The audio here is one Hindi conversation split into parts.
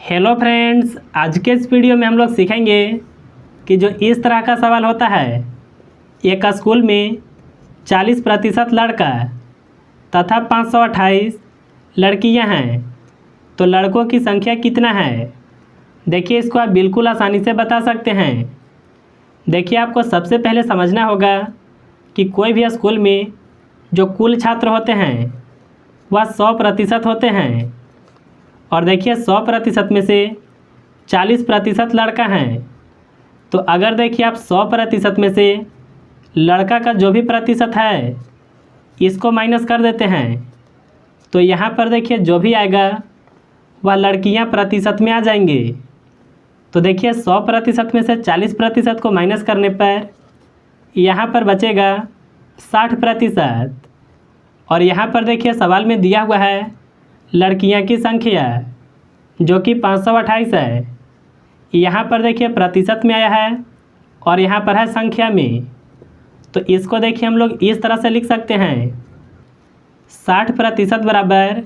हेलो फ्रेंड्स, आज के इस वीडियो में हम लोग सीखेंगे कि जो इस तरह का सवाल होता है, एक स्कूल में 40% लड़का तथा 528 लड़कियां हैं, तो लड़कों की संख्या कितना है। देखिए, इसको आप बिल्कुल आसानी से बता सकते हैं। देखिए, आपको सबसे पहले समझना होगा कि कोई भी स्कूल में जो कुल छात्र होते हैं वह 100% होते हैं। और देखिए, 100% में से 40% लड़का हैं। तो अगर देखिए आप 100% में से लड़का का जो भी प्रतिशत है इसको माइनस कर देते हैं, तो यहाँ पर देखिए जो भी आएगा वह लड़कियाँ प्रतिशत में आ जाएंगे। तो देखिए 100% में से 40% को माइनस करने पर यहाँ पर बचेगा 60%। और यहाँ पर देखिए सवाल में दिया हुआ है लड़कियां की संख्या, जो कि 528 है। यहाँ पर देखिए प्रतिशत में आया है और यहाँ पर है संख्या में। तो इसको देखिए हम लोग इस तरह से लिख सकते हैं, 60% बराबर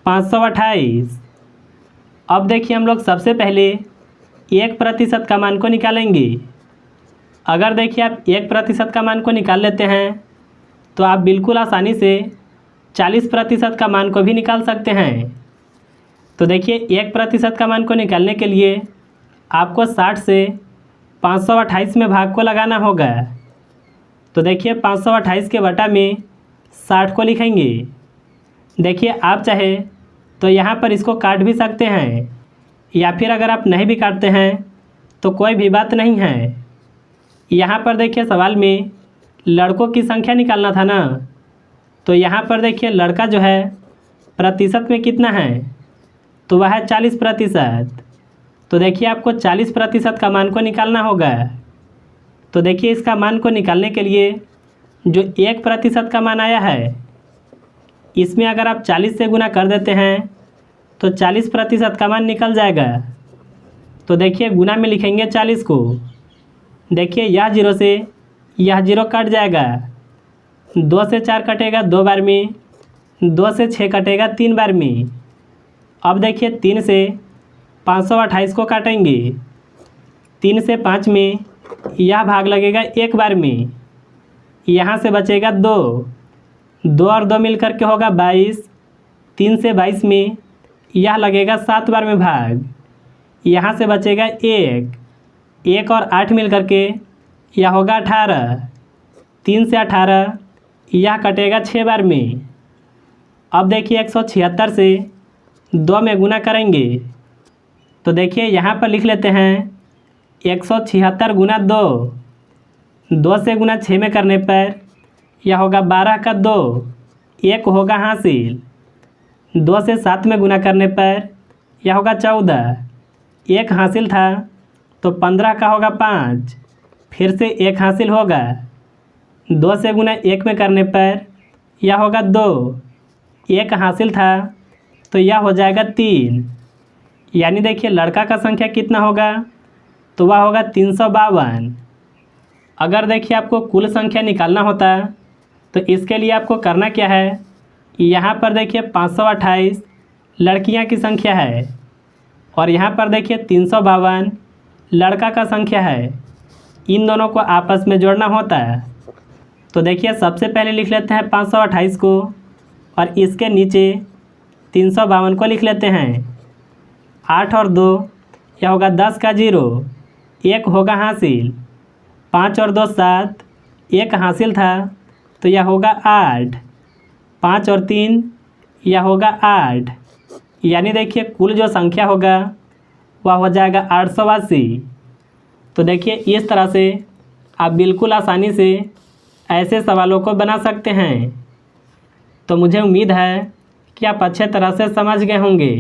528। अब देखिए हम लोग सबसे पहले 1% का मान को निकालेंगे। अगर देखिए आप 1% का मान को निकाल लेते हैं तो आप बिल्कुल आसानी से 40% का मान को भी निकाल सकते हैं। तो देखिए 1% का मान को निकालने के लिए आपको 60 से 528 में भाग को लगाना होगा। तो देखिए 528 के बटा में 60 को लिखेंगे। देखिए आप चाहे तो यहाँ पर इसको काट भी सकते हैं, या फिर अगर आप नहीं भी काटते हैं तो कोई भी बात नहीं है। यहाँ पर देखिए सवाल में लड़कों की संख्या निकालना था ना, तो यहाँ पर देखिए लड़का जो है प्रतिशत में कितना है, तो वह है 40%। तो देखिए आपको 40% का मान को निकालना होगा। तो देखिए इसका मान को निकालने के लिए जो 1% का मान आया है, इसमें अगर आप 40 से गुना कर देते हैं तो 40% का मान निकल जाएगा। तो देखिए गुना में लिखेंगे 40 को। देखिए यह 0 से यह 0 कट जाएगा, 2 से 4 कटेगा 2 बार में, 2 से 6 कटेगा 3 बार में। अब देखिए 3 से 528 को काटेंगे, 3 से 5 में यह भाग लगेगा 1 बार में, यहाँ से बचेगा 2, 2 और 2 मिलकर के होगा 22, 3 से 22 में यह लगेगा 7 बार में भाग, यहाँ से बचेगा 1, 1 और 8 मिलकर के यह होगा 18, 3 से 18 यह कटेगा 6 बार में। अब देखिए 176 से 2 में गुना करेंगे। तो देखिए यहाँ पर लिख लेते हैं 176 गुना 2, 2 से गुना 6 में करने पर यह होगा 12 का 2, 1 होगा हासिल। 2 से 7 में गुना करने पर यह होगा 14, 1 हासिल था तो 15 का होगा 5, फिर से 1 हासिल होगा। 2 से गुना 1 में करने पर यह होगा 2, 1 हासिल था तो यह हो जाएगा 3। यानी देखिए लड़का का संख्या कितना होगा, तो वह होगा 352। अगर देखिए आपको कुल संख्या निकालना होता तो इसके लिए आपको करना क्या है, यहाँ पर देखिए 528 लड़कियाँ की संख्या है और यहाँ पर देखिए 352 लड़का का संख्या है। इन दोनों को आपस में जोड़ना होता है। तो देखिए सबसे पहले लिख लेते हैं 528 को और इसके नीचे 352 को लिख लेते हैं। 8 और 2 यह होगा 10 का 0, 1 होगा हासिल। 5 और 2 7, 1 हासिल था तो यह होगा 8। 5 और 3 यह होगा 8। यानी देखिए कुल जो संख्या होगा वह हो जाएगा 880। तो देखिए इस तरह से आप बिल्कुल आसानी से ऐसे सवालों को बना सकते हैं। तो मुझे उम्मीद है कि आप अच्छे तरह से समझ गए होंगे।